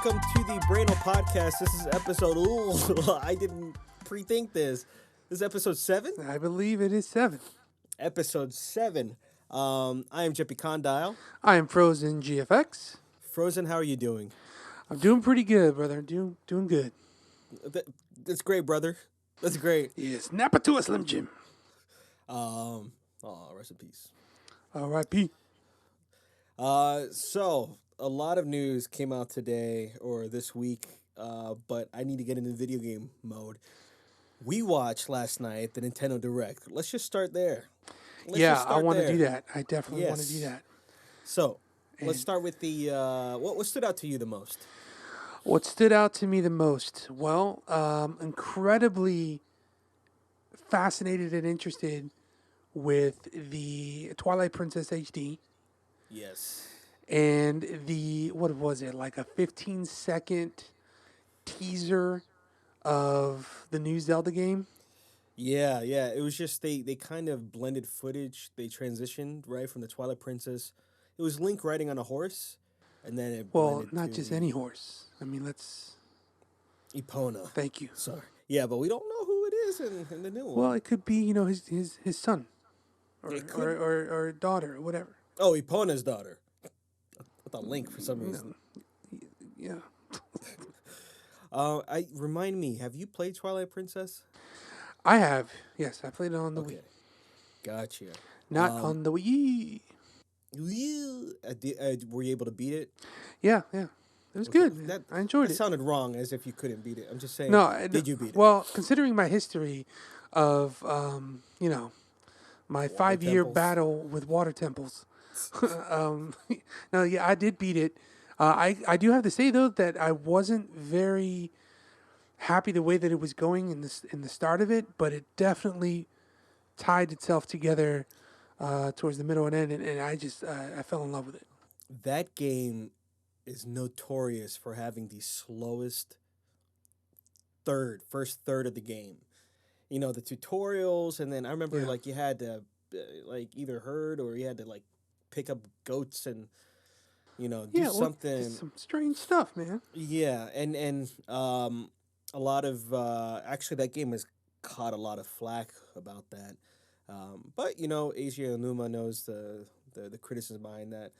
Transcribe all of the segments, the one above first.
welcome to the Brainal podcast. This is episode. Ooh, I didn't pre-think this. This is episode 7. I believe it is 7. Episode 7. I am Jepi Condyle. I am Frozen GFX. Frozen, how are you doing? I'm doing pretty good, brother. Doing good. That's great, brother. That's great. Yeah, snap it to a Slim Jim. Rest in peace. R.I.P. So a lot of news came out today or this week, but I need to get into video game mode. We watched last night the Nintendo Direct. Let's just start there. I want to do that. I definitely want to do that. So let's start with the what stood out to you the most? What stood out to me the most? Well, incredibly fascinated and interested with the Twilight Princess HD. Yes. And what was it, like a 15-second teaser of the new Zelda game? Yeah. It was just they kind of blended footage. They transitioned right from the Twilight Princess. It was Link riding on a horse, and then it blended not to just any horse. I mean, let's... Epona. Thank you. Sorry. Yeah, but we don't know who it is in the new one. Well, it could be, his son, or daughter, or whatever. Oh, Epona's daughter. I thought Link for some reason. Yeah. Remind me, have you played Twilight Princess? I have. Yes, I played it on the Wii. Gotcha. Not on the Wii. Were you able to beat it? Yeah. It was good. I enjoyed it. It sounded wrong, as if you couldn't beat it. I'm just saying. No, did you beat it? Well, considering my history of, my 5-year battle with water temples. I did beat it. I do have to say though that I wasn't very happy the way that it was going in the start of it, but it definitely tied itself together towards the middle and end, and I fell in love with it. That game is notorious for having the slowest first third of the game. You know, the tutorials, and then I remember you had to either herd or you had to pick up goats and do something. Some strange stuff, man. Yeah, and a lot of actually that game has caught a lot of flack about that. But Eiji Onuma knows the criticism behind that.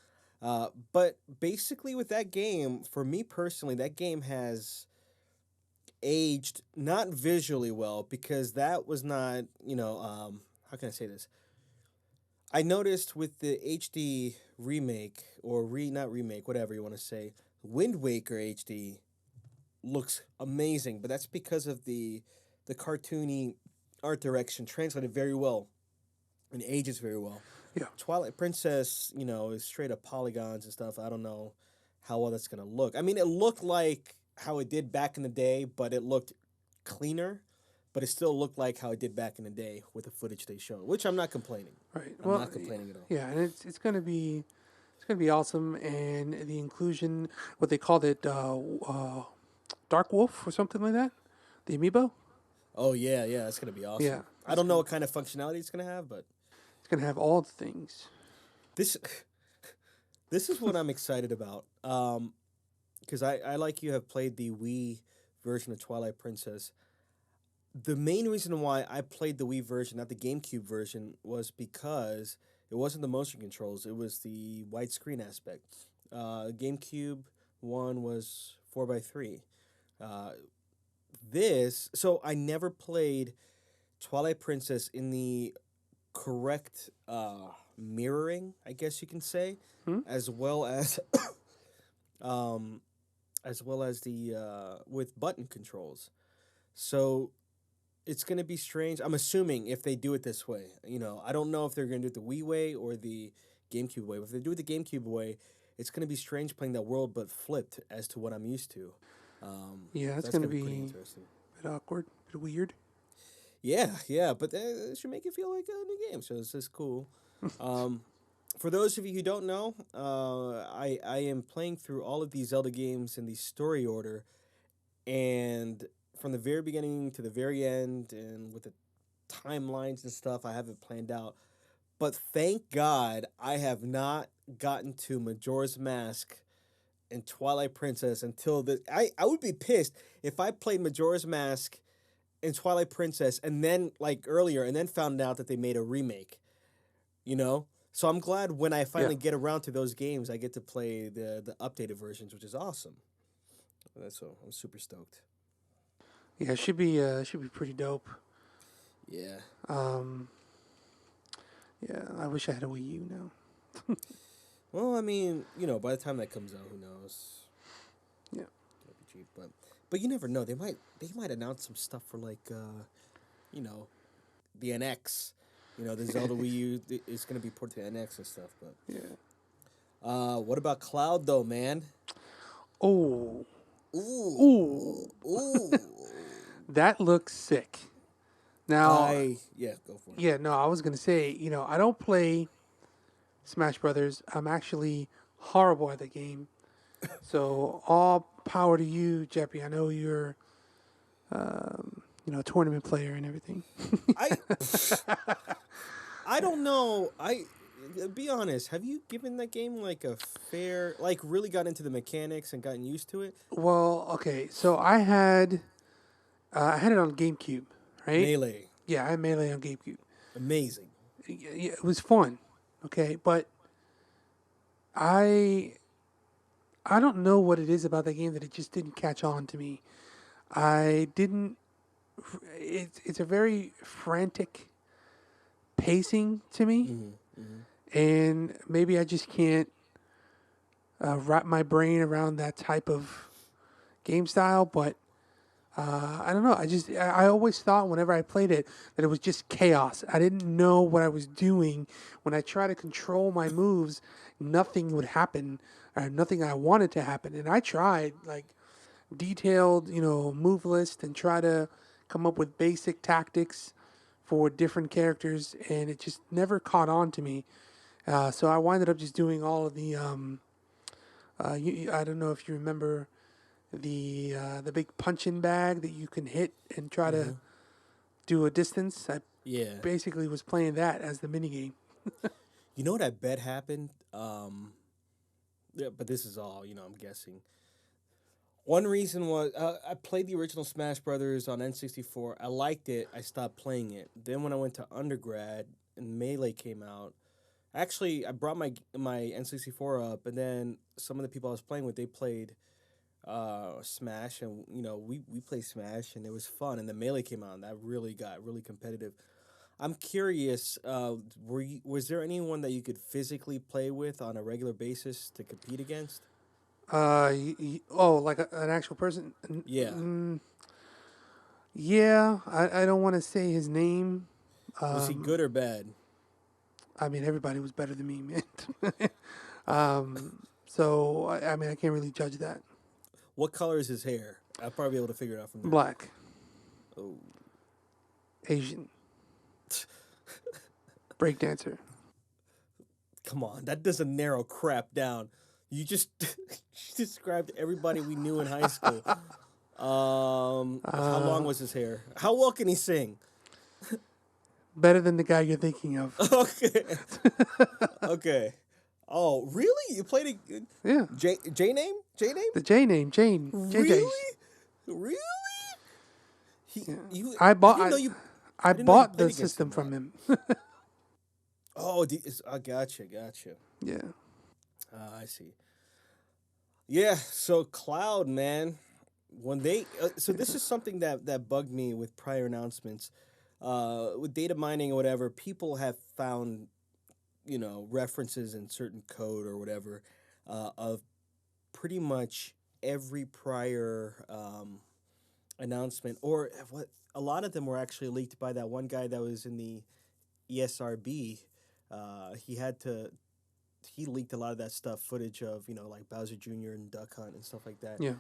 But basically with that game, for me personally, that game has aged not visually well because that was not, how can I say this? I noticed with the HD remake or not remake, whatever you want to say, Wind Waker HD looks amazing, but that's because of the cartoony art direction translated very well and ages very well. Yeah. Twilight Princess, is straight up polygons and stuff. I don't know how well that's going to look. I mean, it looked like how it did back in the day, but it looked cleaner. But it still looked like how it did back in the day with the footage they showed, which I'm not complaining. Right. I'm not complaining at all. Yeah, and it's gonna be awesome, and the inclusion, what they called it, Dark Wolf or something like that, the amiibo. Oh yeah, that's gonna be awesome. Yeah, I don't know what kind of functionality it's gonna have, but it's gonna have all the things. This is what I'm excited about. Because I like you have played the Wii version of Twilight Princess. The main reason why I played the Wii version, not the GameCube version, was because it wasn't the motion controls. It was the widescreen aspect. GameCube one was 4:3. So I never played Twilight Princess in the correct mirroring, I guess you can say, as well as the with button controls. So it's going to be strange. I'm assuming if they do it this way. I don't know if they're going to do it the Wii way or the GameCube way. But if they do it the GameCube way, it's going to be strange playing that world but flipped as to what I'm used to. That's going to be interesting. A bit awkward, a bit weird. Yeah, but it should make it feel like a new game, so this is cool. For those of you who don't know, I am playing through all of these Zelda games in the story order, and from the very beginning to the very end, and with the timelines and stuff, I have it planned out. But thank God I have not gotten to Majora's Mask and Twilight Princess until the I would be pissed if I played Majora's Mask and Twilight Princess and then like earlier and then found out that they made a remake, you know? So I'm glad when I Yeah. finally get around to those games, I get to play the updated versions, which is awesome. That's so I'm super stoked. Yeah, it should be pretty dope. Yeah. Um, yeah, I wish I had a Wii U now. Well, I mean, by the time that comes out, who knows? Yeah. It'll be cheap, but you never know. They might announce some stuff for like you know, the NX. The Zelda Wii U is going to be ported to NX and stuff. But Yeah. what about Cloud though, man? Oh, Ooh, ooh, ooh. that looks sick. Now, Yeah, go for it. yeah, no, I was gonna say, I don't play Smash Brothers. I'm actually horrible at the game. So all power to you, Jeppy. I know you're, a tournament player and everything. I I don't know. Be honest. Have you given that game like a fair, like really got into the mechanics and gotten used to it? Well, okay, so I had it on GameCube, right? Melee, Yeah, I had Melee on GameCube. amazing. Yeah, it was fun, okay, but I I don't know what it is about that game that it just didn't catch on to me. I didn't. It's a very frantic pacing to me, Hmm. and maybe I just can't wrap my brain around that type of game style. But I don't know. I always thought whenever I played it that it was just chaos. I didn't know what I was doing. When I tried to control my moves, nothing would happen, or nothing I wanted to happen. And I tried like detailed, move list and try to come up with basic tactics for different characters, and it just never caught on to me. So I winded up just doing all of the. I don't know if you remember the big punching bag that you can hit and try to Hmm. do a distance. I Yeah. basically was playing that as the mini game. You know what I bet happened? Yeah, but this is all, I'm guessing. One reason was I played the original Smash Brothers on N64. I liked it. I stopped playing it. Then when I went to undergrad and Melee came out, actually I brought my N64 up, and then some of the people I was playing with they played Smash, and we played Smash, and it was fun. And the Melee came out, and that really got really competitive. I'm curious. Was there anyone that you could physically play with on a regular basis to compete against? Oh, like an actual person? Yeah. Yeah, I don't want to say his name. Was he good or bad? I mean, everybody was better than me, man. So I mean, I can't really judge that. What color is his hair? I'll probably be able to figure it out from there. Black, Oh, Asian, breakdancer. come on. That doesn't narrow crap down. You just you described everybody we knew in high school. How long Uh, was his hair? How well can he sing? Better than the guy you're thinking of. Okay. Okay. Oh, really? You played a Yeah, J name? J name? the J name, Jane, JJ. Really? Really? He Yeah, you I I bought didn't know you I I didn't know you bought played the against system him a from lot. him. Oh, I gotcha. Yeah, I see. Yeah, so Cloud, man, when they so this is something that bugged me with prior announcements. With data mining or whatever, people have found references in certain code or whatever of pretty much every prior announcement, or what a lot of them were actually leaked by that one guy that was in the ESRB. He had to he leaked a lot of that stuff, footage of like Bowser Jr. and Duck Hunt and stuff like that. yeah,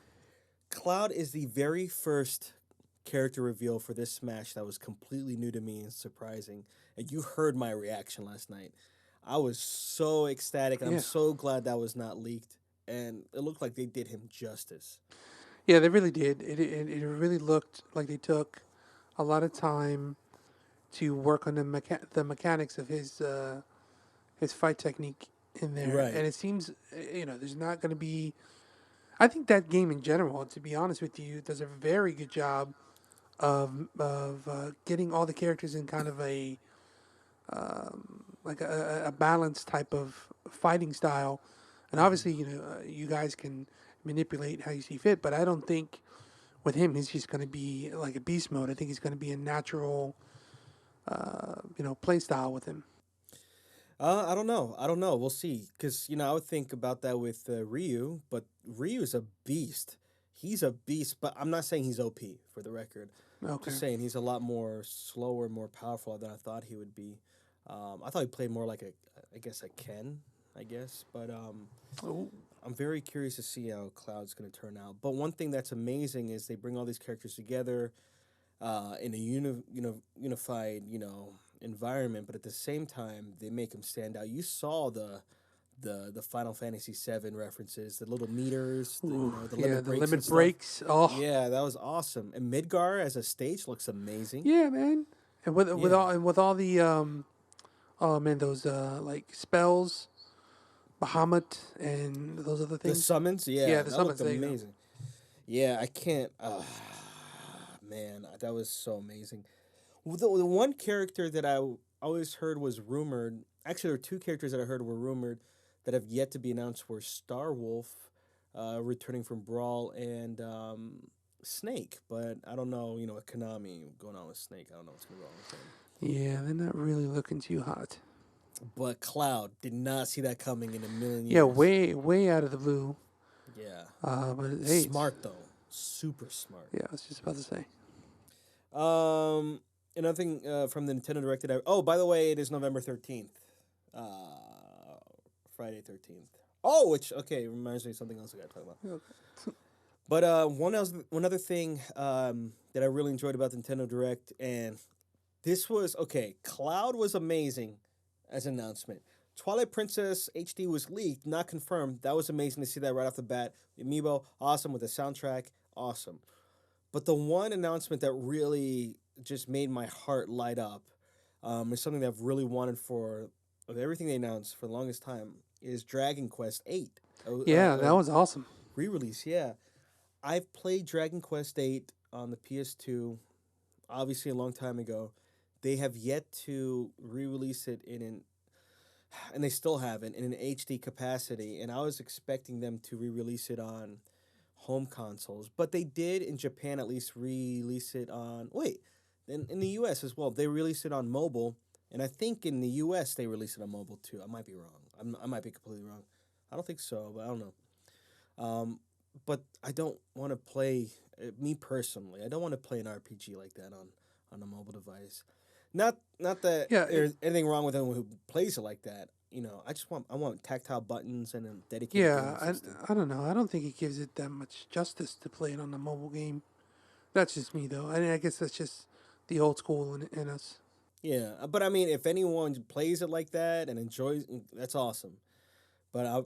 Cloud is the very first character reveal for this Smash that was completely new to me and surprising. And you heard my reaction last night. I was so ecstatic, and I'm yeah, so glad that was not leaked. And it looked like they did him justice. yeah. They really did. It really looked like they took a lot of time to work on the mechanics of his fight technique in there, Right. and it seems there's not going to be I think that game in general, to be honest with you, does a very good job of getting all the characters in kind of a like a balanced type of fighting style. And Hmm. obviously, you guys can manipulate how you see fit, but I don't think with him he's just going to be like a beast mode. I think he's going to be a natural, play style with him. I don't know. I don't know. We'll see. Because, I would think about that with Ryu, but Ryu's a beast. He's a beast, but I'm not saying he's OP, for the record. Okay. Just saying he's a lot more slower, more powerful than I thought he would be. I thought he played more like I guess a Ken, I guess. But Oh, I'm very curious to see how Cloud's going to turn out. But one thing that's amazing is they bring all these characters together in a unified, environment, but at the same time they make him stand out. You saw the Final Fantasy VII references, the little meters, ooh, the yeah, limit the breaks and limit stuff. breaks. Oh, Yeah, that was awesome. And Midgar as a stage looks amazing. yeah, man. And Yeah, with all the oh man, those like spells, Bahamut, and those other the things. summons, Yeah, yeah, the that looked summons. There you go. amazing. Yeah, I can't. Man, that was so amazing. Well, the one character that always heard was rumored. Actually, there were two characters that I heard were rumored that have yet to be announced were Star Wolf, returning from Brawl, and Snake. But I don't know. With Konami going on with Snake, I don't know what's going to go on with him. Yeah, they're not really looking too hot. But Cloud did not see that coming in a million Yeah, years. way out of the blue. Yeah, But hey, it's smart though, super smart. yeah. I was just about to say. Um, Another thing from the Nintendo Direct that oh, by the way, it is November 13th. Uh, Friday 13th. Oh, which okay reminds me of something else I got to talk about. Okay. But one other thing that I really enjoyed about the Nintendo Direct, and this was okay. Cloud was amazing as an announcement. Twilight Princess HD was leaked, not confirmed. That was amazing to see that right off the bat. Amiibo, awesome with the soundtrack, awesome. But the one announcement that really just made my heart light up is something that I've really wanted for of everything they announced for the longest time is Dragon Quest 8. Yeah, that was awesome. Re-release, yeah. I've played Dragon Quest 8 on the PS2, obviously a long time ago. They have yet to re-release it and they still haven't, in an HD capacity. And I was expecting them to re-release it on home consoles, but they did in Japan at least release it on. Wait, in the U.S. as well. They released it on mobile, and I think in the U.S. they released it on mobile too. I might be wrong. I might be completely wrong. I don't think so, but I don't know. But I don't want to play. Me personally, I don't want to play an RPG like that on a mobile device. Not that Yeah, there's anything wrong with anyone who plays it like that. I want tactile buttons and a dedicated yeah. gaming system. I don't know. I don't think it gives it that much justice to play it on a mobile game. That's just me, though. I guess that's just the old school in us. Yeah, but I mean, if anyone plays it like that and enjoys, that's awesome. But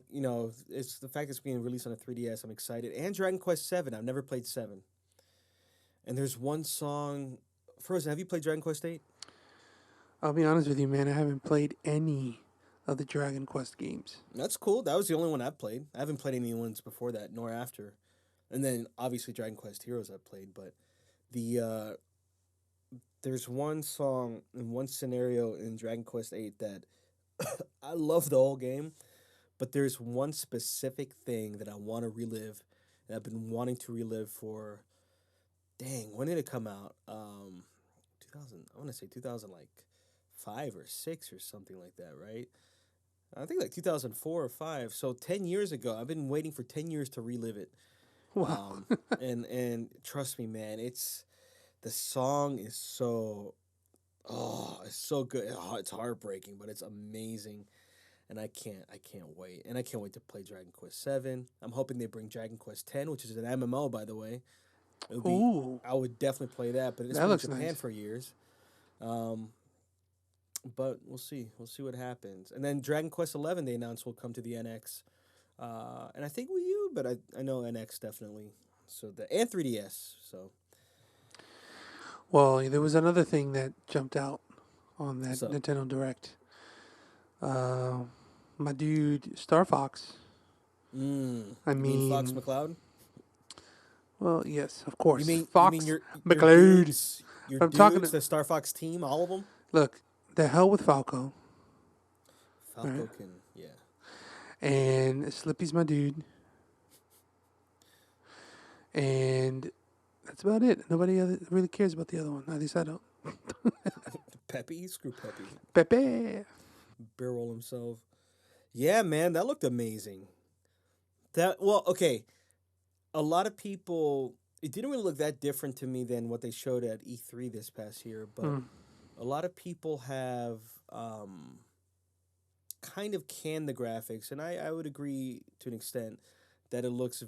it's the fact it's being released on a 3DS. I'm excited. And Dragon Quest Seven. I've never played Seven. And there's one song. Frozen, have you played Dragon Quest 8? I'll be honest with you, man. I haven't played any of the Dragon Quest games. That's cool. That was the only one I've played. I haven't played any ones before that, nor after. And then obviously Dragon Quest Heroes I've played. But the there's one song and one scenario in Dragon Quest 8 that I love the whole game. But there's one specific thing that I want to relive, and I've been wanting to relive for. Dang, when did it come out? 2000. I want to say 2000, like 5 or 6 or something like that, right? I think like 2004 or five. So 10 years ago, I've been waiting for 10 years to relive it. Wow. Um, and trust me, man, the song is so it's so good. It's heartbreaking, but it's amazing and I can't wait. And I can't wait to play Dragon Quest 7. I'm hoping they bring Dragon Quest 10, which is an MMO by the way. It would be Ooh, I would definitely play that, but it's that been in looks Japan nice. for years. Um but we'll see. We'll see what happens. And then Dragon Quest 11 they announced will come to the NX. And I think Wii U, but I know NX definitely. So the and 3DS. So Well, there was another thing that jumped out on that so Nintendo Direct. Uh, my dude Star Fox. I You mean Fox mean, McCloud? well, yes, of You course, mean Fox your McCloud. dudes, your I'm talking dudes, to the Star Fox team, all of them? look. The hell with Falco, right? Falco can, yeah. And Slippy's my dude, and that's about it. Nobody really cares about the other one. At least I don't. Peppy, screw Peppy, Pepe. barrel himself. Yeah, man, that looked amazing. That well, okay. A lot of people. It didn't really look that different to me than what they showed at E3 this past year, but Hmm. a lot of people have kind of canned the graphics, and I would agree to an extent that it looks a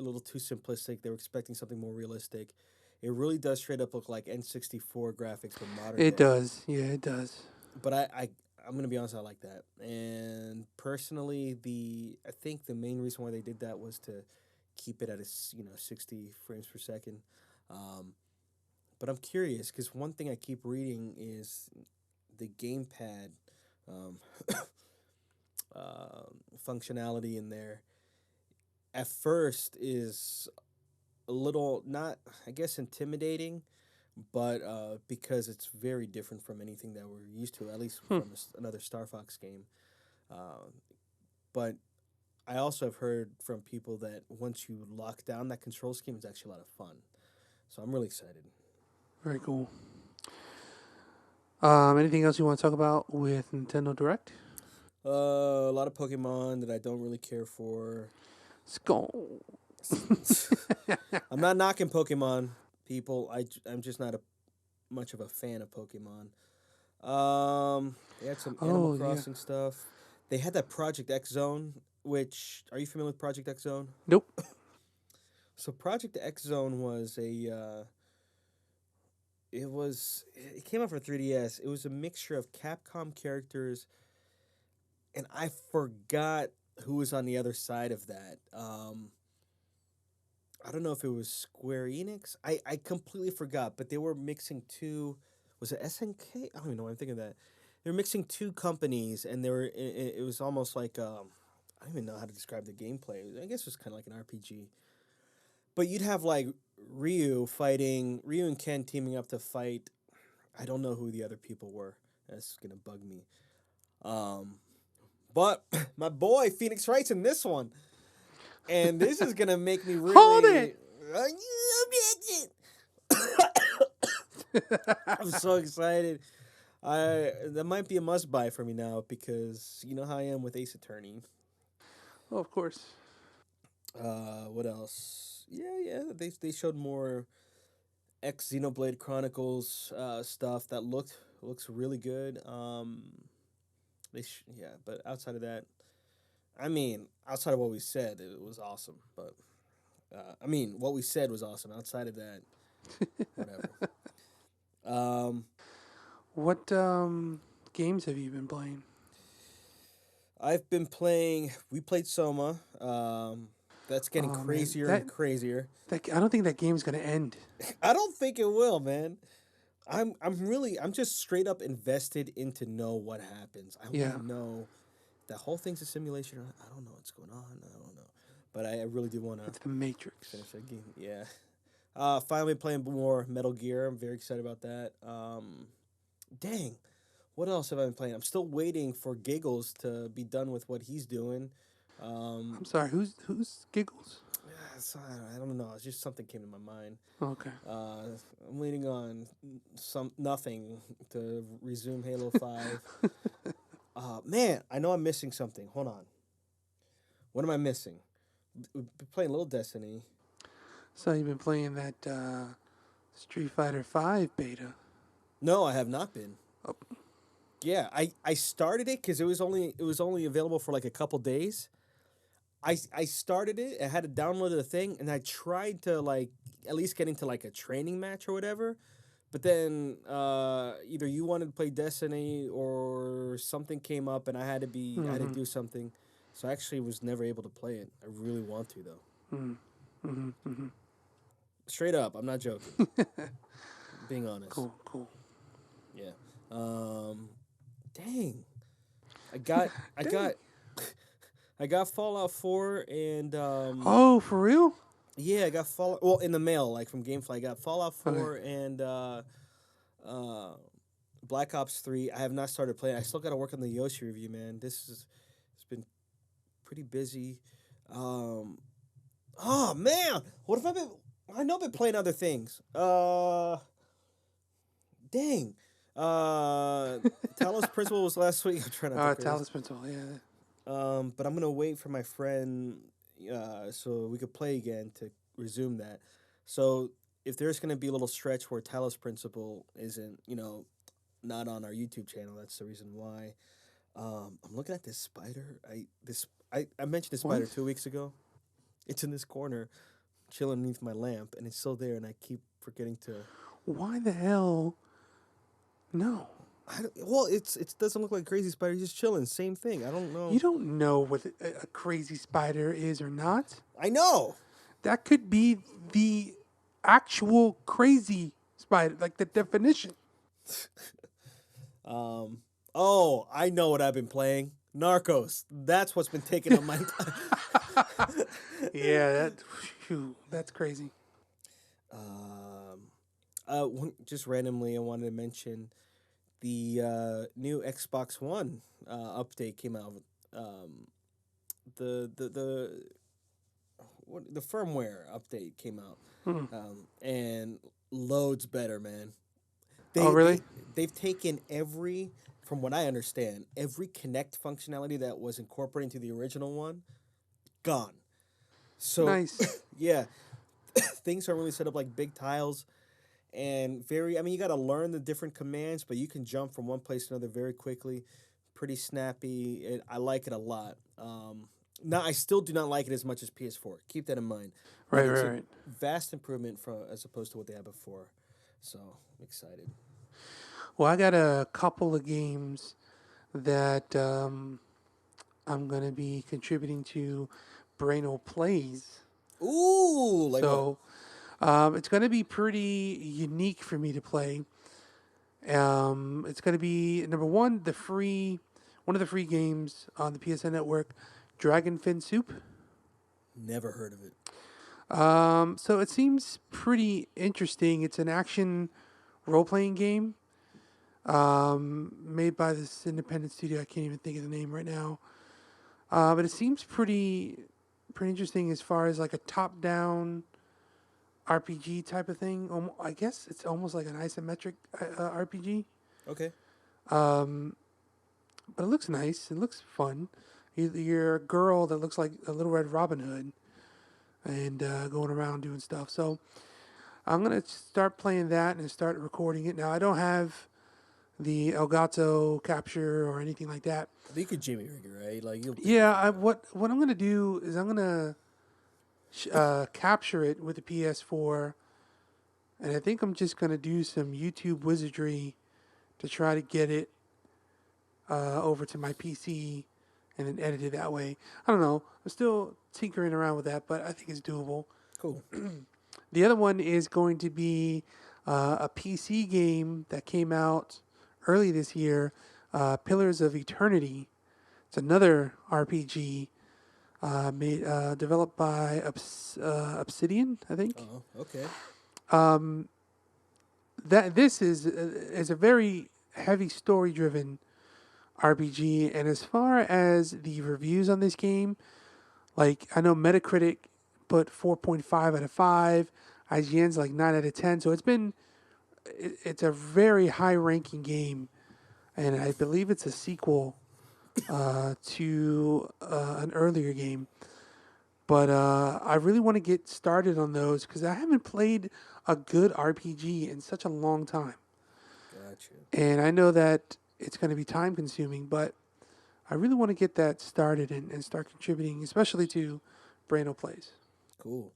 little too simplistic. They were expecting something more realistic. It really does straight up look like N64 graphics, but modern It day. does. Yeah, it does. But I'm gonna be honest, I like that. And personally, I think the main reason why they did that was to keep it at 60 frames per second. Um, but I'm curious because one thing I keep reading is the gamepad um, functionality in there. At first, is a little not, I guess, intimidating, but because it's very different from anything that we're used to, at least Hmm. from another Star Fox game. Uh, but I also have heard from people that once you lock down that control scheme, it's actually a lot of fun. So I'm really excited. Very cool. Anything else you want to talk about with Nintendo Direct? A lot of Pokemon that I don't really care for. Skull. I'm not knocking Pokemon, people. I'm just not much of a fan of Pokemon. They had some Animal Oh yeah. Crossing stuff. They had that Project X Zone, which are you familiar with Project X Zone? Nope. So Project X Zone was it came out for 3DS. It was a mixture of Capcom characters, and I forgot who was on the other side of that. I don't know if it was Square Enix. I completely forgot, but they were mixing two. Was it SNK? I don't even know why I'm thinking of that. They were mixing two companies, and it was almost like I don't even know how to describe the gameplay. I guess it was kind of like an RPG. But you'd have like Ryu and Ken teaming up to fight. I don't know who the other people were. That's gonna bug me. Um, but my boy Phoenix Wright's in this one, and this is gonna make me Hold it. really. I'm so excited. I That might be a must buy for me now because you know how I am with Ace Attorney. Oh, of course. What else? Yeah. They showed more X Xenoblade Chronicles stuff that looks really good. Yeah, but outside of that, I mean, outside of what we said, it was awesome. But I mean, what we said was awesome. Outside of that, whatever. Um, What games have you been playing? I've been playing. We played Soma. That's getting Oh man, crazier and crazier. that I don't think that game's gonna end. I don't think it will, man. I'm just straight up invested in to know what happens. I want Yeah, to know the whole thing's a simulation. I don't know what's going on. I don't know, but I really do want to it's the Matrix. finish that game. Yeah. Finally playing more Metal Gear. I'm very excited about that. Dang, what else have I been playing? I'm still waiting for Giggles to be done with what he's doing. I'm Um, sorry. Who's Giggles? I don't know. It's just something came to my mind. Okay. Uh, I'm waiting on some nothing to resume Halo 5. Man, I know I'm missing something. Hold on. What am I missing? We've been playing a little Destiny. So you've been playing that Street Fighter Five beta. No, I have not been. Oh, Yeah, I started it because it was only available for like a couple days. I started it. I had to download the thing, and I tried to like at least get into like a training match or whatever. But then either you wanted to play Destiny or something came up, and I had to mm-hmm, do something. So I actually was never able to play it. I really want to though. mm-hmm, mm-hmm. Straight up, I'm not joking. Being honest. Cool, cool. Yeah. Um, dang. I got I Dang. got I got Fallout 4 and Oh, for real? yeah, I got Fallout. Well, in the mail, like from GameFly, I got Fallout Okay. 4 and uh, Black Ops 3. I have not started playing. I still got to work on the Yoshi review, man. It's been pretty busy. Um, oh man, what have I been? I know I've been playing other things. Dang. Uh, Talos Principle was last week. I'm trying not to curse. Talos Principle, yeah. But I'm gonna wait for my friend, so we could play again to resume that. So if there's gonna be a little stretch where Talos Principle isn't, not on our YouTube channel, that's the reason why. I'm looking at this spider. I mentioned this spider What? 2 weeks ago. It's in this corner, chilling underneath my lamp, and it's still there. And I keep forgetting to. Why the hell? No. Well, it doesn't look like crazy spider. He's just chilling. Same thing. I don't You know. don't know what a crazy spider is or not. I know. That could be the actual crazy spider, like the definition. Um. Oh, I know what I've been playing. Narcos. That's what's been taking on my time. Yeah, that's crazy. um. Just randomly, I wanted to mention the new Xbox One update came out. Um. The the firmware update came out. Hmm. And loads better, man. Oh, They really? they they've taken every, from what I understand, every Connect functionality that was incorporated into the original one, gone. So Nice. yeah, things are really set up like big tiles and very. I mean, you got to learn the different commands, but you can jump from one place to another very quickly. Pretty snappy. I like it a lot. Now I still do not like it as much as PS4. Keep that in mind, but Right, it's right, a right. vast improvement from as opposed to what they had before. So I'm excited. Well, I got a couple of games that I'm gonna be contributing to Brainal Plays. Ooh, like what? So it's gonna be pretty unique for me to play. It's gonna be number one, one of the free games on the PSN network, Dragon Fin Soup. Never heard of it. So it seems pretty interesting. It's an action role playing game made by this independent studio. I can't even think of the name right now. But it seems pretty interesting as far as like a top down RPG type of thing. I guess it's almost like an isometric RPG. Okay. Um, but it looks nice. It looks fun. You're a girl that looks like a Little Red Robin Hood and going around doing stuff. So I'm gonna start playing that and start recording it. Now I don't have the Elgato capture or anything like that. You could Jimmy rig it, right? Like you'll be able to Yeah, figure it out. what I'm gonna do is I'm gonna capture it with the PS4, and I think I'm just gonna do some YouTube wizardry to try to get it over to my PC and then edit it that way. I don't know. I'm still tinkering around with that, but I think it's doable. Cool. The other one is going to be a PC game that came out early this year, Pillars of Eternity. It's another RPG developed by Obsidian, I think. Oh, okay. Um, that this is a very heavy story driven RPG, and as far as the reviews on this game, like I know Metacritic put 4.5 out of 5, IGN's like 9 out of 10, so it's a very high ranking game, and I believe it's a sequel to an earlier game. But I really want to get started on those because I haven't played a good RPG in such a long time. Gotcha. And I know that it's going to be time consuming, but I really want to get that started and start contributing, especially to Brainal Plays. Cool.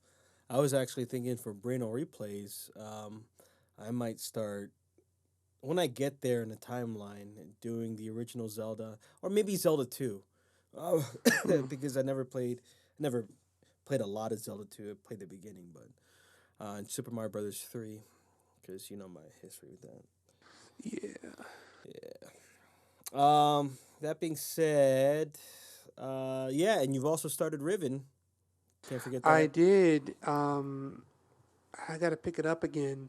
I was actually thinking for Brainal replays, I might start when I get there in the timeline doing the original Zelda or maybe Zelda 2. Uh, Hmm. because never played a lot of Zelda 2. I played the beginning, but and Super Mario Brothers 3 because you know my history with that. Yeah. Yeah. That being said, Yeah, and you've also started Riven. Can't forget I that. did. I got to pick it up again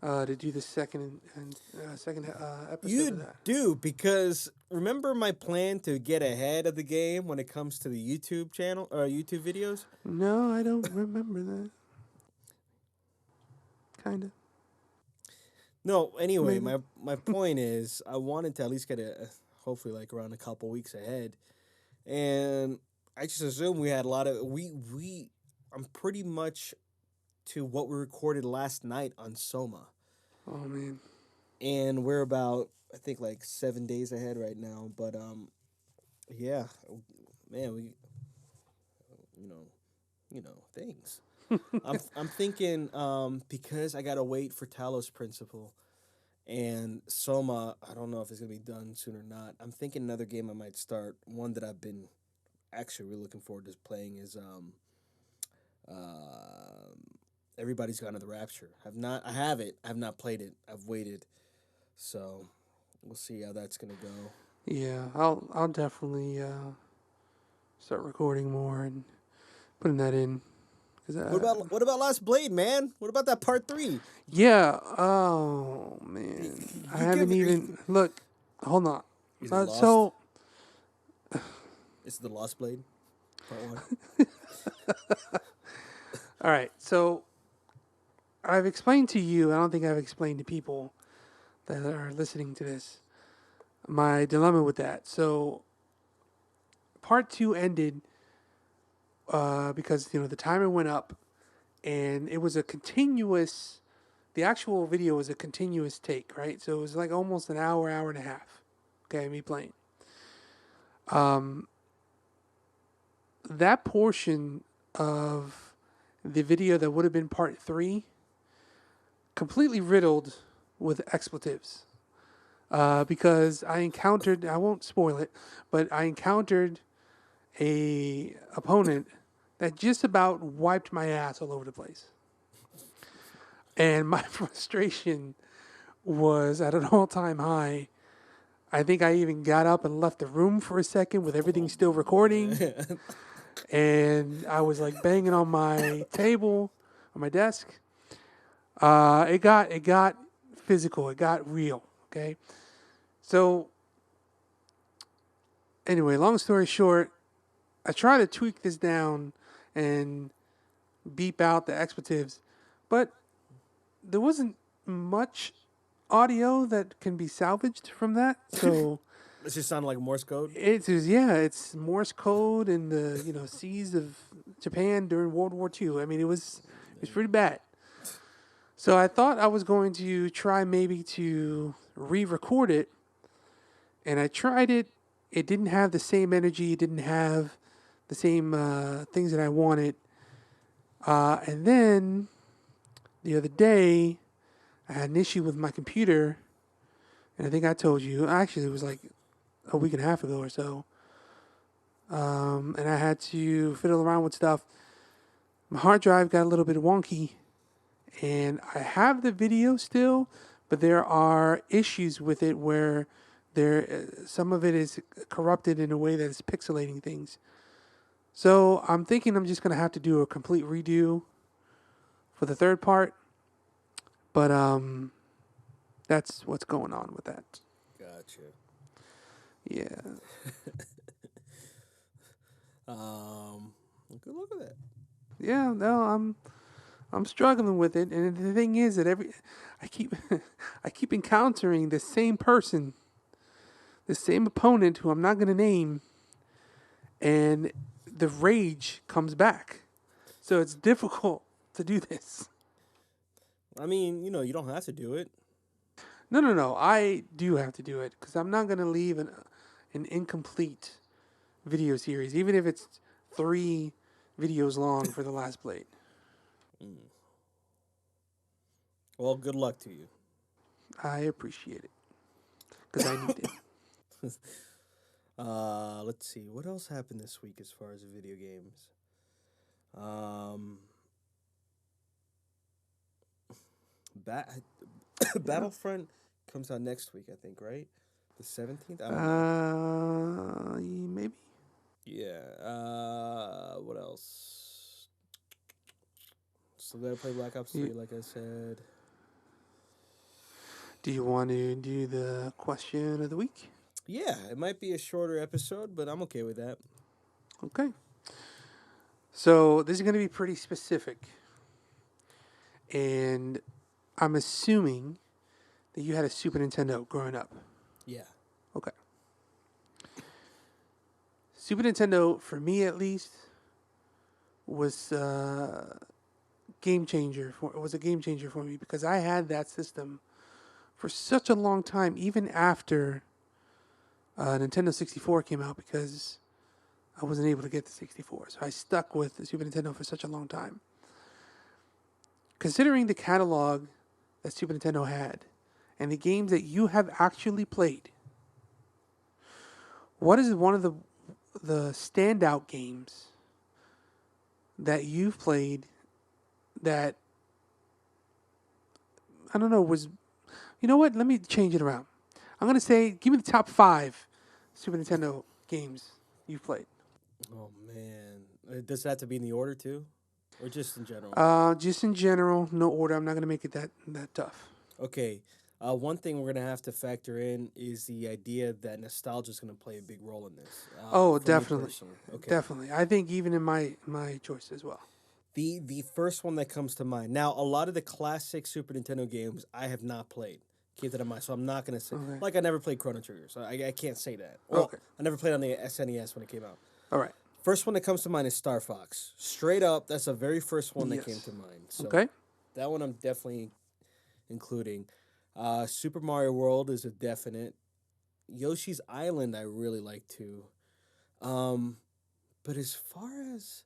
to do the second episode of You that. do, because remember my plan to get ahead of the game when it comes to the YouTube channel or YouTube videos? No, I don't remember that. Kind of, No, anyway, maybe. my point is I wanted to at least get hopefully like around a couple weeks ahead. And I just assume we had a lot of we I'm pretty much to what we recorded last night on Soma. Oh man. And we're about I think like 7 days ahead right now. But yeah, man, we you know things. I'm thinking because I gotta wait for Talos Principle and Soma. I don't know if it's gonna be done soon or not. I'm thinking another game I might start. One that I've been actually really looking forward to playing is Everybody's Gone to the Rapture. I have it. I have not played it. I've waited. So we'll see how that's gonna go. Yeah, I'll definitely start recording more and putting that in because What about Last Blade, man? What about that part three? yeah. Oh man, I You haven't give it. even look. Hold on. Is it Lost? So Is it the Lost Blade part one? all right. So I've explained to you. I don't think I've explained to people that are listening to this my dilemma with that. So part two ended because the timer went up and it was a continuous. The actual video was a continuous take, right? So it was like almost an hour, hour and a half. Okay, me playing. Um, that portion of the video that would have been part three completely riddled with expletives because I encountered. I won't spoil it, but I encountered a opponent that just about wiped my ass all over the place, and my frustration was at an all-time high. I think I even got up and left the room for a second with everything Oh still recording, man. and I was like banging on my table, on my desk. It got physical. It got real. Okay, so anyway, long story short, I try to tweak this down and beep out the expletives, but there wasn't much audio that can be salvaged from that. So It just sounded like Morse code. it's Morse code in the seas of Japan during World War II. I mean, it was pretty bad. So I thought I was going to try maybe to re-record it, and I tried it. It didn't have the same energy. It didn't have the same things that I wanted. And then the other day, I had an issue with my computer, and I think I told you. Actually, it was like a week and a half ago or so. And I had to fiddle around with stuff. My hard drive got a little bit wonky, and I have the video still, but there are issues with it where some of it is corrupted in a way that is pixelating things. So I'm thinking I'm just gonna have to do a complete redo for the third part, but that's what's going on with that. Gotcha. Yeah, Um, good luck with that. yeah. No, I'm struggling with it, and the thing is that I keep I keep encountering the same person, the same opponent who I'm not gonna name, and the rage comes back. So it's difficult to do this. I mean, you don't have to do it. No, no, no. I do have to do it because I'm not gonna leave an incomplete video series, even if it's 3 videos long for the last blade. Mm. Well, good luck to you. I appreciate it because I need it. Let's see what else happened this week as far as video games. Um, Bat Yeah. Battlefront comes out next week, I think, right? The 17th. I don't know. Maybe. Still gotta play Black Ops You, 3, like I said. do you want to do the question of the week? Yeah, it might be a shorter episode, but I'm okay with that. Okay. So this is going to be pretty specific. And I'm assuming that you had a Super Nintendo growing up. Yeah. Okay. Super Nintendo, for me at least, was game changer. Was a game changer for me because I had that system for such a long time, even after Nintendo 64 came out, because I wasn't able to get the 64. So I stuck with the Super Nintendo for such a long time. Considering the catalog that Super Nintendo had and the games that you have actually played, what is one of the standout games that you've played that, I don't know, was, you know what? Let me change it around. I'm going to say, give me the top 5 Super Nintendo games you've played. Oh man, does that have to be in the order too, or just in general? Just in general, no order. I'm not going to make it that tough. Okay. One thing we're gonna have to factor in is the idea that nostalgia is gonna play a big role in this. Oh, For me definitely. personally, okay. Definitely. I think even in my choice as well. The first one that comes to mind. Now, a lot of the classic Super Nintendo games I have not played. Keep that in mind. So I'm not gonna say Okay. like I never played Chrono Trigger. So I can't say that. Well, Okay. I never played on the SNES when it came out. All right. First one that comes to mind is Star Fox. Straight up, that's the very first one that came Yes. to mind. So Okay. that one I'm definitely including. Super Mario World is a definite. Yoshi's Island I really like too. Um, but as far as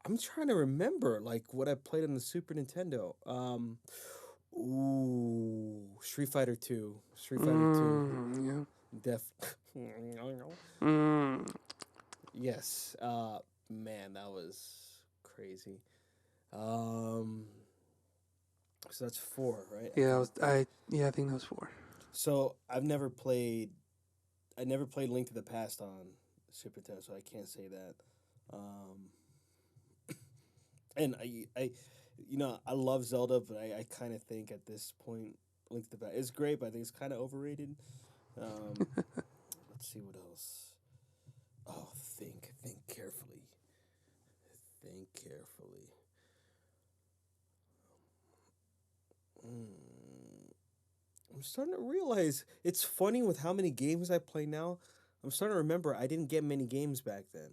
I'm trying to remember like what I played on the Super Nintendo. Ooh, Street Fighter 2. Street Fighter 2. Yeah. Def Mm. Yes. Man, that was crazy. Um so that's 4, right? Yeah. I think that was 4. So I never played Link to the Past on Super Nintendo, so I can't say that. Um and I love Zelda, but I kind of think at this point Link to the Past is great, but I think it's kind of overrated. Um let's see what else. Oh, think carefully. Think carefully. Mm. I'm starting to realize it's funny with how many games I play now. I'm starting to remember I didn't get many games back then.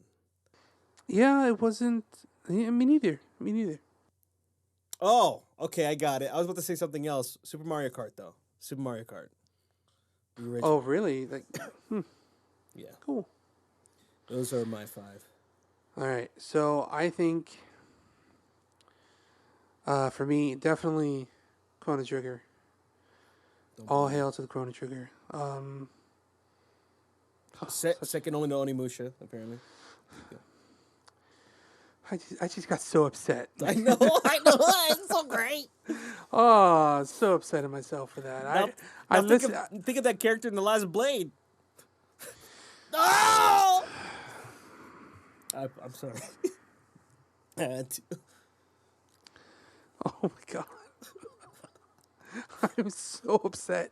Yeah, it wasn't. Yeah, me neither. Me neither. Oh, okay, I got it. I was about to say something else. Super Mario Kart, though. Super Mario Kart. The Oh, original. really? Like, Yeah. cool. Those are my 5. All right. So I think, for me, definitely Chrono Trigger. Don't All believe hail to the Chrono Trigger. it. Second only to Onimusha, apparently. I just got so upset. I know, I know. It's so great. Oh, so upset at myself for that. Now, I now listen. think of that character in The Last Blade. Oh! I'm sorry. I had to. Oh my god. I'm so upset.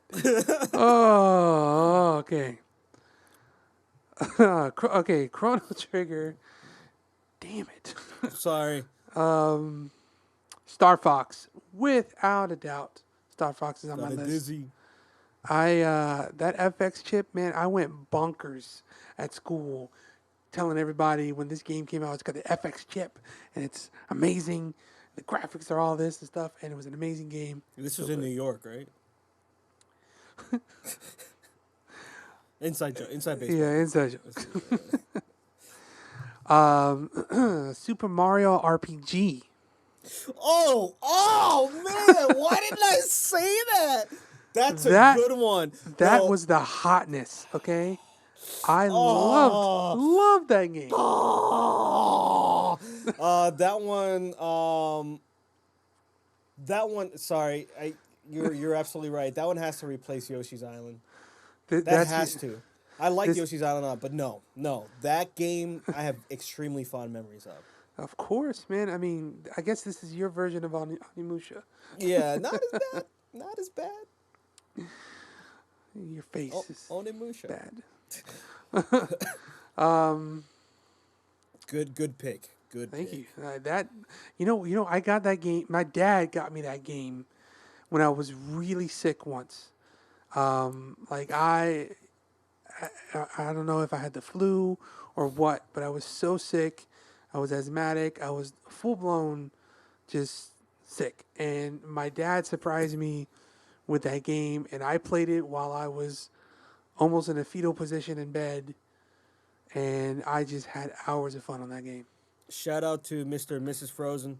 Oh, okay. Okay, Chrono Trigger. Damn it. Sorry. Star Fox, without a doubt. Star Fox is on my Got a list. dizzy. That FX chip, man, I went bonkers at school telling everybody when this game came out, it's got the FX chip and it's amazing. The graphics are all this and stuff, and it was an amazing game. This was in New York, right? Inside joke. Inside baseball. Yeah, inside joke. Super Mario RPG. Oh man! Why didn't I say that? That's a That good one. that No. was the hotness, okay? I Oh. loved that game. Oh. That one. That one. Sorry, you're absolutely right. That one has to replace Yoshi's Island. That has to. I like this- Yoshi's Island a lot, but no. That game I have extremely fond memories of. Of course, man. I mean, I guess this is your version of Onimusha. Yeah, not as bad. Not as bad. Your face is Onimusha. bad. um, Good pick. Good Thank pick. you. That I got that game. My dad got me that game when I was really sick once. Like I don't know if I had the flu or what, but I was so sick. I was asthmatic. I was full blown just sick. And my dad surprised me with that game, and I played it while I was almost in a fetal position in bed, and I just had hours of fun on that game. Shout out to Mr. and Mrs. Frozen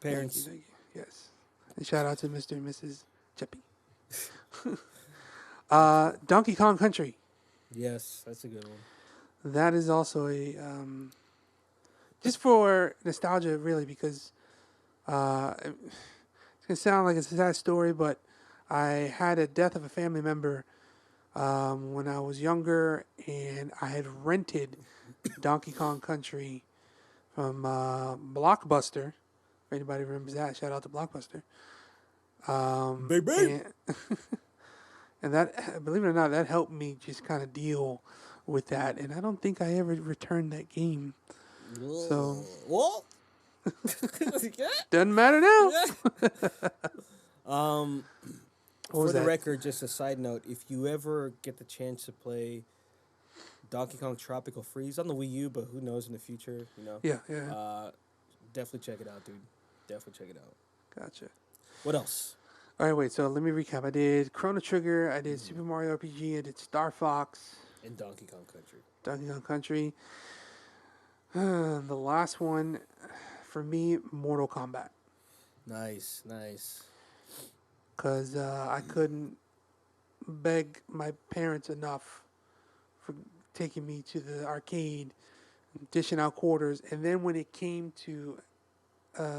parents. Thank you. Yes. And shout out to Mr. and Mrs. Jepi. Donkey Kong Country. Yes, that's a good one. That is also a just for nostalgia, really, because it's gonna sound like it's a sad story, but I had a death of a family member when I was younger, and I had rented Donkey Kong Country from Blockbuster. If anybody remembers that, shout out to Blockbuster. Baby. And that, believe it or not, that helped me just kind of deal with that. And I don't think I ever returned that game. So, What? doesn't matter now. um, What for was the that? record, just a side note: if you ever get the chance to play Donkey Kong Tropical Freeze on the Wii U, but who knows in the future, Yeah. definitely check it out, dude. Definitely check it out. Gotcha. What else? All right, wait. So let me recap. I did Chrono Trigger. I did Super Mario RPG. I did Star Fox. In Donkey Kong Country. Donkey Kong Country. The last one, for me, Mortal Kombat. Nice. Because I couldn't beg my parents enough for taking me to the arcade, dishing out quarters. And then when it came to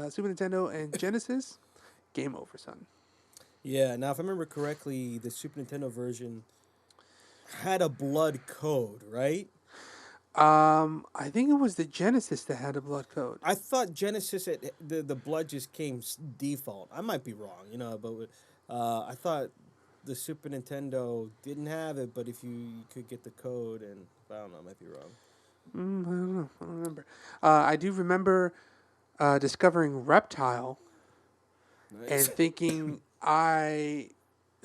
Super Nintendo and Genesis, game over, son. Yeah. Now, if I remember correctly, the Super Nintendo version had a blood code, right? I think it was the Genesis that had a blood code. I thought Genesis the blood just came default. I might be wrong, but I thought the Super Nintendo didn't have it, but if you could get the code, and I don't know, I might be wrong. I don't know. I don't remember. I do remember discovering Reptile and Nice. thinking I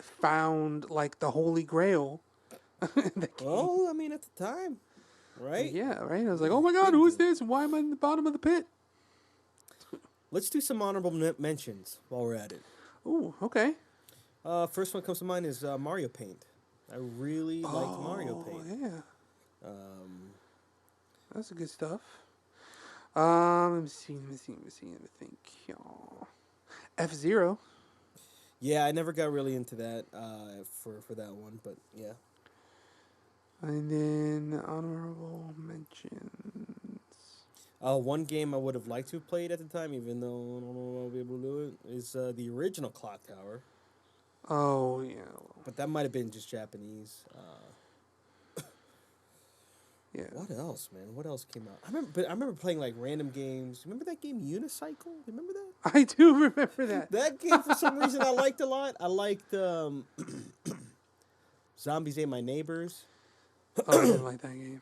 found like the Holy Grail. in the game. Well, I mean, at the time, right? Yeah, right. I was like, oh my God, who is this? Why am I in the bottom of the pit? Let's do some honorable mentions while we're at it. Ooh, okay. First one comes to mind is Mario Paint. I really liked Mario Paint. Yeah, Um, that's good stuff. Let me see. Let me think. F-Zero. yeah, I never got really into that for that one, but yeah. And then honorable mentions. One game I would have liked to have played at the time, even though I don't know if I'll be able to do it, is the original Clock Tower. Oh, yeah. But that might have been just Japanese. Yeah. What else, man? What else came out? I remember playing like random games. Remember that game Unicycle? Remember that? I do remember that. That game, for some reason, I liked a lot. I liked Zombies Ate My Neighbors. Oh, I didn't like that game.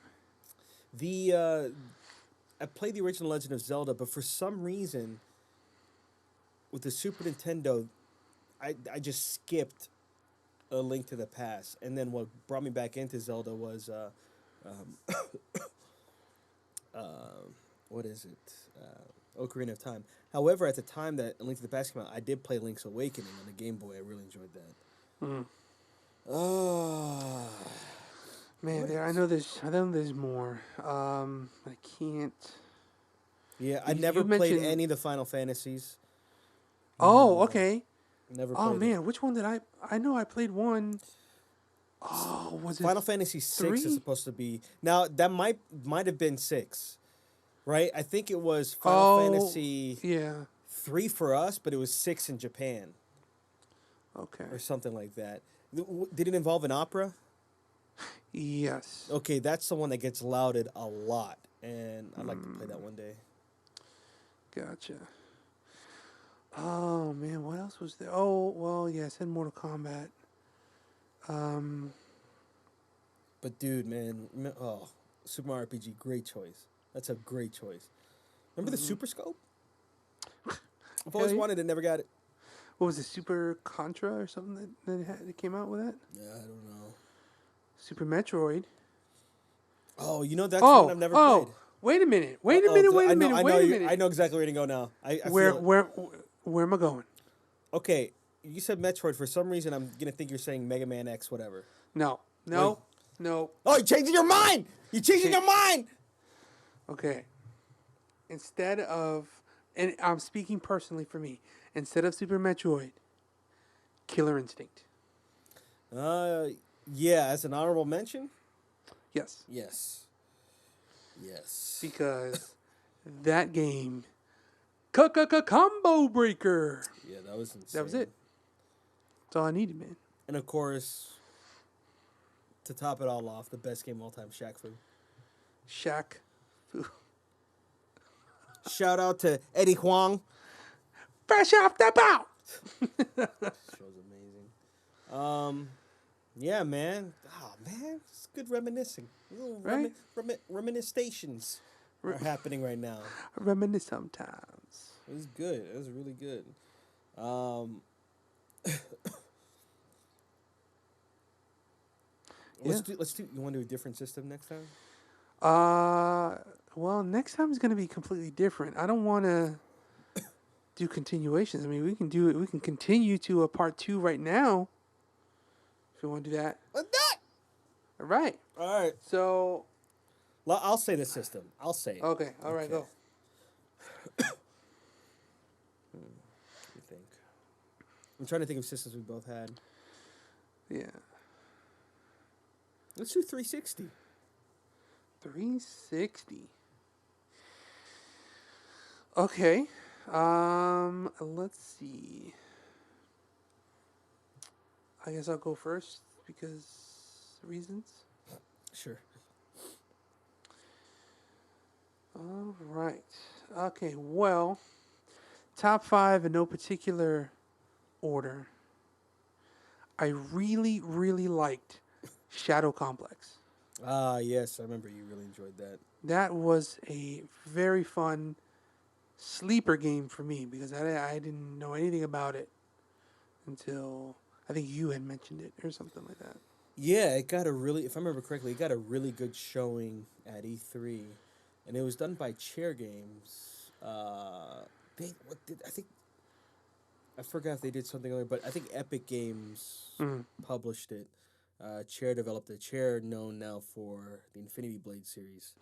I played the original Legend of Zelda, but for some reason, with the Super Nintendo, I just skipped A Link to the Past, and then what brought me back into Zelda was what is it? Ocarina of Time. However, at the time that A Link to the Past came out, I did play Link's Awakening on the Game Boy. I really enjoyed that. Mm. Oh, Man, I know there's more. I can't. yeah, I You never played mentioned- any of the Final Fantasies. Oh, okay. Never Oh played man, which one did I? I know I played one. Oh, was it Final Fantasy 6 3? is supposed to be now. That might have been 6, right? I think it was Final Fantasy Yeah. 3 for us, but it was 6 in Japan Okay. or something like that. Did it involve an opera? Yes. Okay, that's the one that gets lauded a lot, and I'd like to play that one day. Gotcha. Oh man, what else was there? Oh well, yeah, I said Mortal Kombat. Um, But dude, man, oh, Super Mario RPG, great choice. That's a great choice. Remember the Super Scope? I've hell always yeah. wanted it, never got it. What was it, Super Contra or something that came out with that? Yeah, I don't know. Super Metroid. Oh, you know that's one Oh, I've never played. oh, wait a minute, Uh wait a oh, minute, wait I a know, minute, I know, wait a I minute. know exactly where to go now. I Where, feel it. where, where am I going? Okay, you said Metroid. For some reason, I'm gonna think you're saying Mega Man X, whatever. No, Wait. no, no. Oh, you're changing your mind. You're changing your mind. Okay. Instead of, and I'm speaking personally for me, instead of Super Metroid, Killer Instinct. Uh, yeah, as an honorable mention. Yes, Yes. Yes. because that game, combo breaker. Yeah, that was insane. That was it. That's all I needed, man. And of course, to top it all off, the best game of all time, Shaq Fu. Shaq. Shout out to Eddie Huang. Fresh off the boat. Show's amazing. Yeah, man. Oh, man, it's good reminiscing. Little Right? reminiscences are happening right now. Reminisce sometimes. It was good. It was really good. Yeah. Let's do. You want to do a different system next time? Well, next time is going to be completely different. I don't want to do continuations. I mean, we can do it. We can continue to a part 2 right now. If you want to do that. Let's do it. All right. All right. So, I'll say the system. I'll say it. okay. All right, go. What do you think? I'm trying to think of systems we both had. Yeah. Let's do 360. 360. Okay. Let's see. I guess I'll go first because reasons. Sure. All right. Okay. Well, top 5 in no particular order. I really, really liked Shadow Complex. Ah, yes, I remember you really enjoyed that. That was a very fun sleeper game for me because I didn't know anything about it until I think you had mentioned it or something like that. Yeah, it got a really, if I remember correctly, it got a really good showing at E3, and it was done by Chair Games. I think I forgot if they did something other, but I think Epic Games published it. Chair developed it. Chair known now for the Infinity Blade series.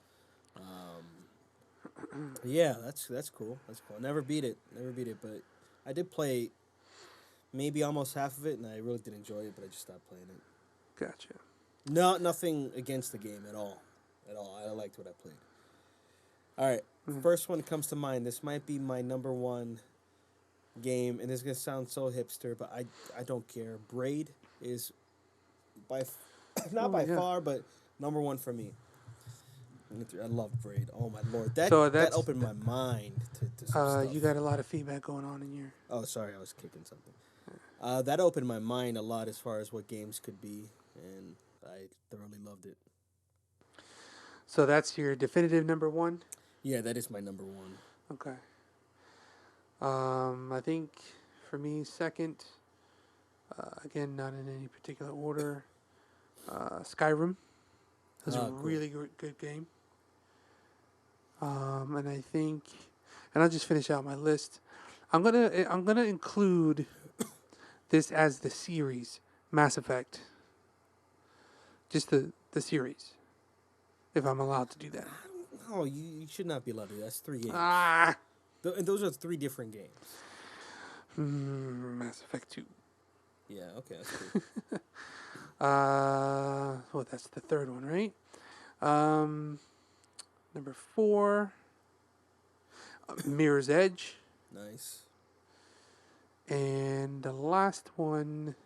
Yeah, that's cool. That's cool. Never beat it, but I did play maybe almost half of it, and I really did enjoy it, but I just stopped playing it. Gotcha. No, nothing against the game at all. At all. I liked what I played. All right. First one comes to mind. This might be my number one game, and this is going to sound so hipster, but I don't care. Braid is not by far, but number one for me. I love Braid. Oh, my Lord. That opened my mind to some stuff. You got a lot of feedback going on in your... Oh, sorry. I was kicking something. That opened my mind a lot as far as what games could be, and I thoroughly loved it. So that's your definitive number one? Yeah, that is my number one. Okay. I think for me, second, again, not in any particular order, Skyrim. It was a really good game. And I think, and I'll just finish out my list. I'm gonna include this as the series, Mass Effect. Just the series, if I'm allowed to do that. No, you should not be allowed to do that. That's 3 games. And those are 3 different games. Mass Effect 2. Yeah, okay, that's cool. Well, that's the third one, right? Number 4, Mirror's Edge. Nice. And the last one...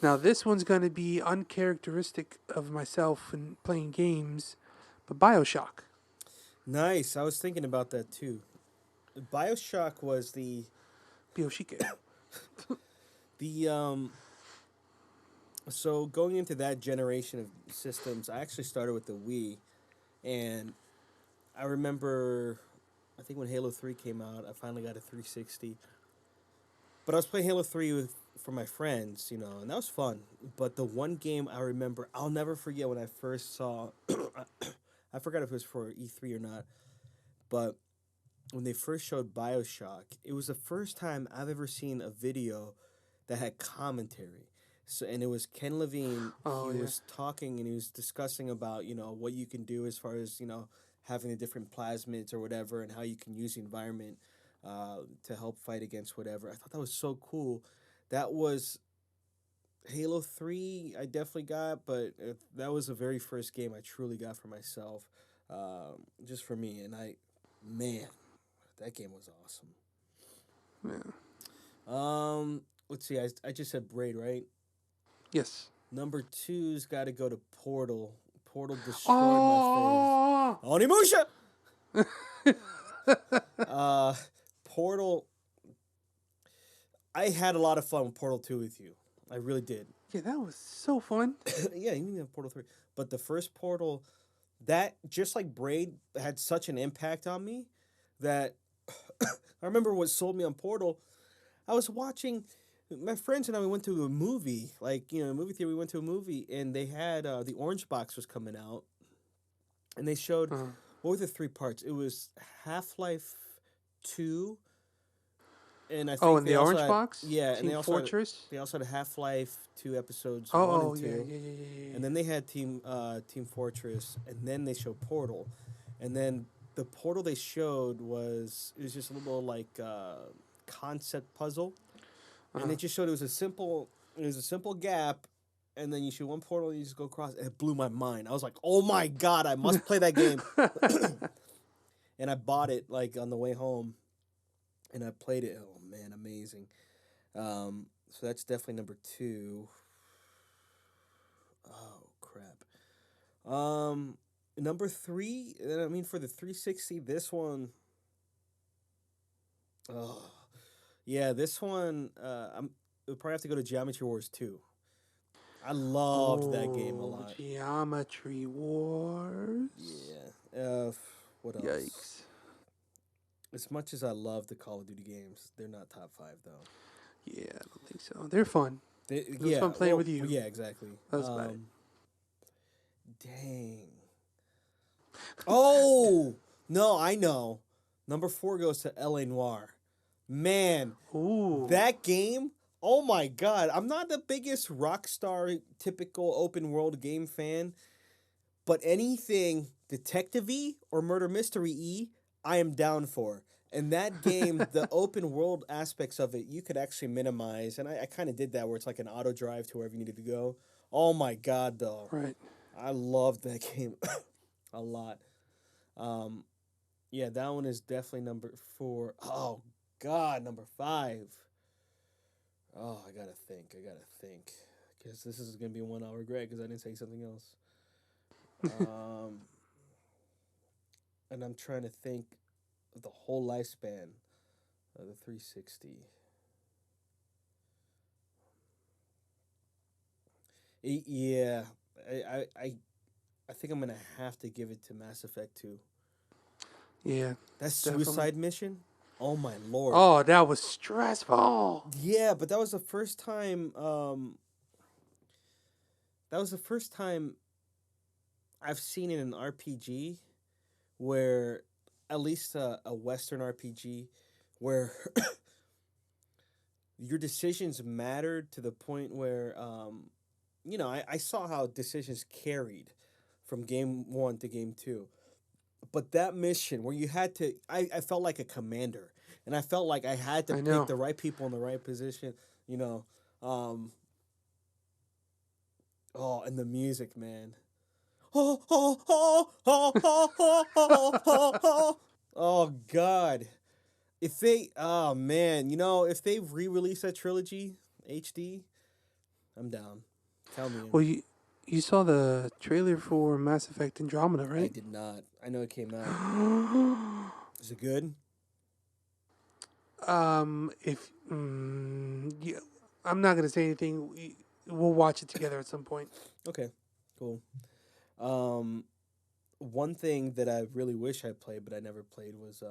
Now, this one's going to be uncharacteristic of myself in playing games, but BioShock. Nice. I was thinking about that too. BioShock was Bioshike. the. So going into that generation of systems, I actually started with the Wii, and I remember, I think when Halo 3 came out, I finally got a 360. But I was playing Halo 3 for my friends, and that was fun. But the one game I remember, I'll never forget when I first saw, I forgot if it was for E3 or not, but when they first showed Bioshock, it was the first time I've ever seen a video that had commentary. So, and it was Ken Levine. Oh He yeah. was talking and he was discussing about what you can do as far as having the different plasmids or whatever, and how you can use the environment to help fight against whatever. I thought that was so cool. That was Halo 3. I definitely got, but that was the very first game I truly got for myself, just for me. And man, that game was awesome. Yeah. Let's see. I just said Braid, right? Yes. Number two's got to go to Portal. Portal destroyed my face. Oh. Onimusha. Uh, Portal. I had a lot of fun with Portal 2 with you. I really did. Yeah, that was so fun. Yeah, you even have Portal 3. But the first Portal, that just like Braid had such an impact on me that I remember what sold me on Portal. I was watching my friends and I. We went to a movie, like a movie theater. We went to a movie, and they had the Orange Box was coming out, and they showed Uh, what were the three parts? It was Half Life 2, and I oh, think and they the also Orange had Box, and Team Fortress. they also had Half Life 2 episodes Oh, 1 oh and yeah, 2, yeah, yeah, yeah, yeah. and then they had Team Fortress, and then they showed Portal, and then the Portal they showed it was just a little like concept puzzle, and Uh-huh. it just showed it was a simple gap, and then you shoot one portal and you just go across. And it blew my mind. I was like, oh my god, I must play that game. And I bought it like on the way home, and I played it. Oh man, amazing. So that's definitely number two. Oh crap. Number three. I mean, for the 360, this one. Oh yeah, this one. We'll probably have to go to Geometry Wars 2. I loved that game a Oh, lot. Geometry Wars. Yeah. What else? Yikes. As much as I love the Call of Duty games, they're not top five though. Yeah, I don't think so. They're fun. It was Yeah. fun playing Well. with you. Yeah. Exactly. That was about it. Dang. Oh no, I know. Number four goes to L.A. Noir. Man, Ooh. that game. Oh my god, I'm not the biggest Rockstar typical open world game fan, but anything detective y or murder mystery I am down for. And that game, the open world aspects of it, you could actually minimize. And I kind of did that where it's like an auto drive to wherever you needed to go. Oh my God, though. Right. I loved that game a lot. Um, yeah, that one is definitely number four. Oh, God, number five. Oh, I gotta think. I gotta think. Because this is gonna be one I'll regret because I didn't say something else. Um, and I'm trying to think of the whole lifespan of the 360. Yeah, I, I, I, I think I'm gonna have to give it to Mass Effect 2. Yeah, That definitely. suicide mission. Oh my lord. Oh, that was stressful. Yeah, but that was the first time. That was the first time I've seen in an RPG where, at least a Western RPG, where your decisions mattered to the point where I saw how decisions carried from game one to game two. But that mission where you had to, I felt like a commander, and I felt like I had to I pick know. the right people in the right position. You know, um, oh, and the music, man. Oh God! Oh man, if they re-release that trilogy HD, I'm down. Count me in. Well, You saw the trailer for Mass Effect Andromeda, I right? did not. I know it came out. Is it good? If yeah, I'm not gonna say anything. We'll watch it together at some point. Okay, cool. Um, One thing that I really wish I played, but I never played, was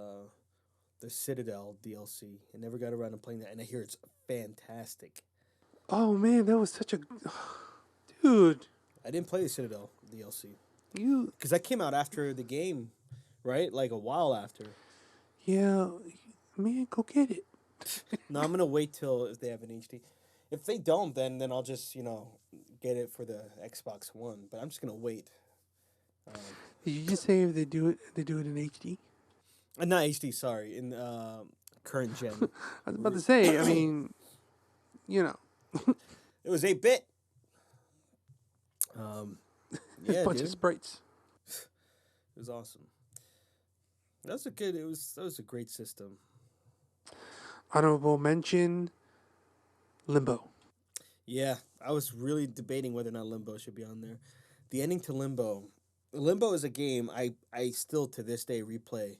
the Citadel DLC. I never got around to playing that, and I hear it's fantastic. Oh man, that was such a dude. I didn't play the Citadel DLC You because that came out after the game, right? Like a while after. yeah, man, go get it. No, I'm gonna wait till if they have an HD. If they don't, then I'll just get it for the Xbox One. But I'm just gonna wait. Um, Did you just say if they do it in HD? Not HD, sorry, in current gen. I was about to say. I mean, you know, It was 8-bit. Um, a yeah, bunch of dude, sprites. it was awesome. That was a good. That was a great system. Honorable mention: Limbo. Yeah, I was really debating whether or not Limbo should be on there. The ending to Limbo. Limbo is a game I still to this day replay.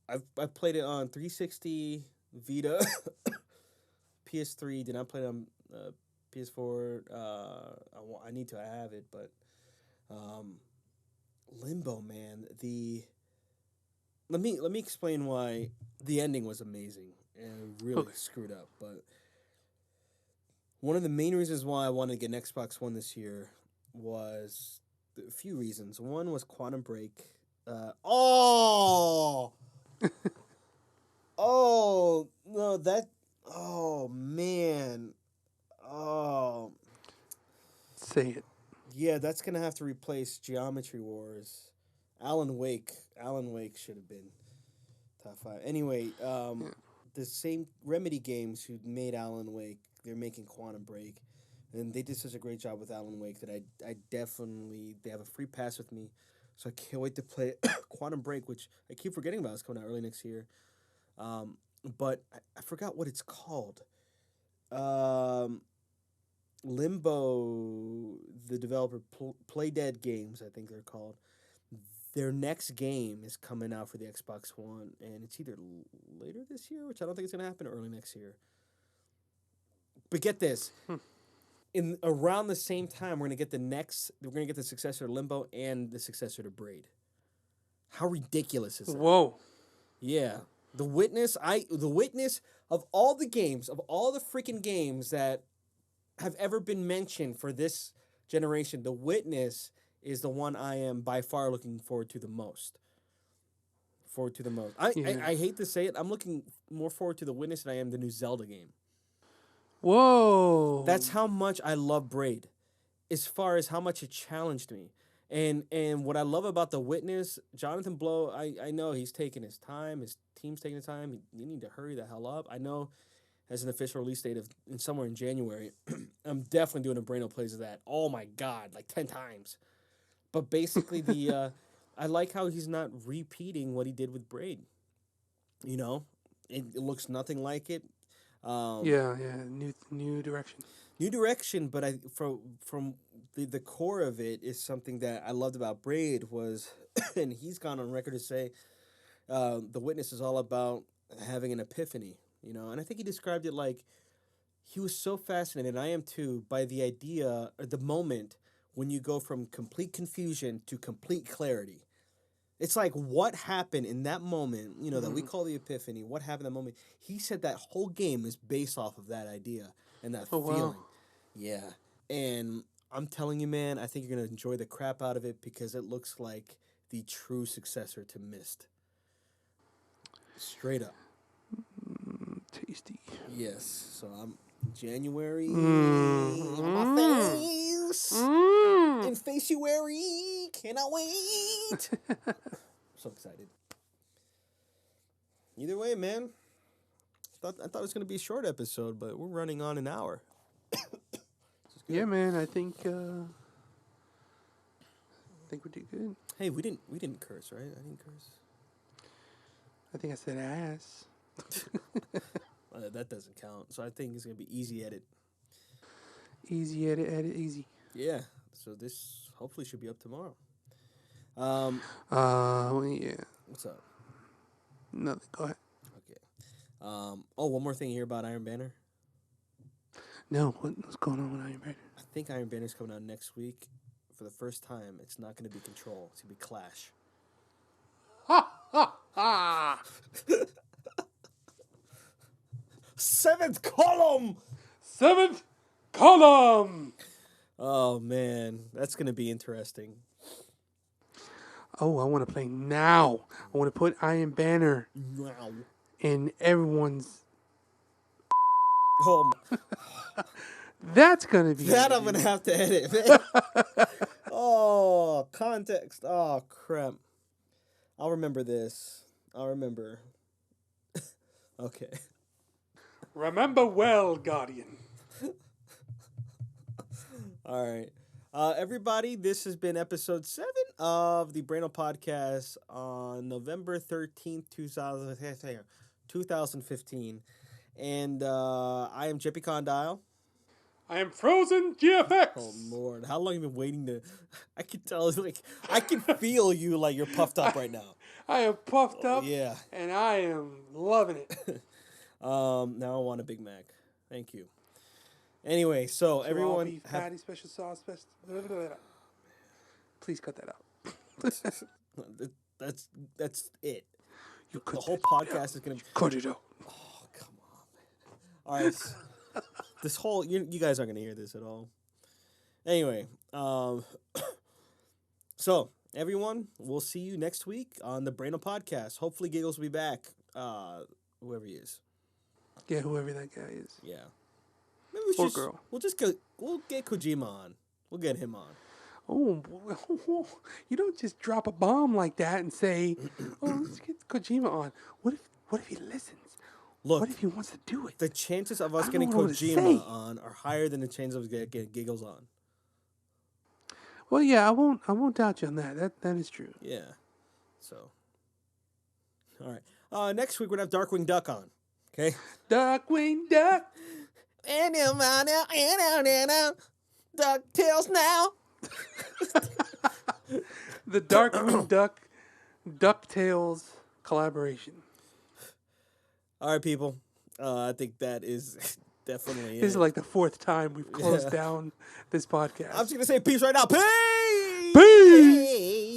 I've played it on 360, Vita, PS3. Did not play it on PS4. I need to have it, but um, Limbo, man. The let me explain why the ending was amazing and really Okay. screwed up. But one of the main reasons why I wanted to get an Xbox One this year was a few reasons. One was Quantum Break. Oh, oh no, that. Oh man. Oh Say it. yeah, that's gonna have to replace Geometry Wars. Alan Wake. Alan Wake should have been top five. Anyway, Yeah. the same Remedy games who made Alan Wake, they're making Quantum Break, and they did such a great job with Alan Wake that I definitely they have a free pass with me, so I can't wait to play Quantum Break, which I keep forgetting about. It's coming out early next year, um, but I forgot what it's called. Um, Limbo, the developer, Play Dead Games, I think they're called. Their next game is coming out for the Xbox One, and it's either later this year, which I don't think it's gonna happen, or early next year. But get this, Hmm. in around the same time, we're gonna get the successor to Limbo and the successor to Braid. How ridiculous is that? Whoa. Yeah, the Witness of all the games, of all the freaking games that have ever been mentioned for this generation, The Witness is the one I am by far looking forward to the most. Forward to the most. Yeah. I hate to say it. I'm looking more forward to The Witness than I am the new Zelda game. Whoa. That's how much I love Braid, as far as how much it challenged me. And what I love about The Witness, Jonathan Blow, I know he's taking his time. His team's taking his time. You need to hurry the hell up. I know has an official release date of somewhere in January. I'm definitely doing a Brainal plays of that. Oh my god, like 10 times. But basically, the I like how he's not repeating what he did with Braid. You know, it looks nothing like it. Um, Yeah, yeah. New direction. New direction, but from the core of it is something that I loved about Braid was, and he's gone on record to say, the Witness is all about having an epiphany. And I think he described it like he was so fascinated, and I am too, by the idea or the moment when you go from complete confusion to complete clarity. It's like what happened in that moment, that we Mm. call the epiphany. What happened in that moment? He said that whole game is based off of that idea and that Oh wow. feeling. Yeah. And I'm telling you, man, I think you're going to enjoy the crap out of it because it looks like the true successor to Myst. Straight up. Tasty. Yes. So I'm January on my Mm. face. Mm. In February. Cannot wait. So excited. Either way, man. I thought it was going to be a short episode, but we're running on an hour. This is Yeah, good. man. I think we did good. Hey, we didn't curse, right? I didn't curse. I think I said ass. That doesn't count. So I think it's gonna be easy edit. Easy edit, edit easy. Yeah. So this hopefully should be up tomorrow. Um, Yeah. what's up? Nothing. Go ahead. Okay. One more thing here about Iron Banner. No, what's going on with Iron Banner? I think Iron Banner's coming out next week. For the first time, it's not going to be Control. It's going to be Clash. Ha ha ha! Seventh column. Seventh column. Oh man, that's going to be interesting. Oh, I want to play now. I want to put Iron Banner Wow. in everyone's. Oh, That's gonna be that I'm going to have to edit, man. Oh, context. Oh, crap. I'll remember this. I'll remember. Okay. Remember well, Guardian. All right. Everybody, this has been episode 7 of the Brainal podcast on November 13th, 2015. And I am Jepi Condile. I am Frozen GFX. Oh, Lord. How long have you been waiting to... I can tell, I can feel you like you're puffed up right now. I am puffed up. Yeah. And I am loving it. Now I want a Big Mac. Thank you. Anyway, so everyone... beef patty, special sauce, special... Please cut that out. That's it. You The cut whole that podcast is going to... Cut it out. Oh, come on, man. All right. This whole... You guys aren't going to hear this at all. Anyway, so, everyone, we'll see you next week on the Brainal podcast. Hopefully Giggles will be back, whoever he is. Yeah, whoever that guy is. Yeah. Maybe we Or should, girl. We'll get Kojima on. We'll get him on. Oh, you don't just drop a bomb like that and say, "Oh, let's get Kojima on." What if he listens? Look, What if he wants to do it? the chances of us I getting don't know what to say. Kojima on are higher than the chances of getting Giggles on. Well, yeah, I won't doubt you on that. That is true. Yeah. So. All right. Next week we're gonna have Darkwing Duck on. Okay. Darkwing Duck. DuckTales now. The Darkwing Duck DuckTales collaboration. All right, people. I think that is definitely it. This is like the 4th time we've closed down this podcast. I'm just gonna say peace right now. Peace. Peace.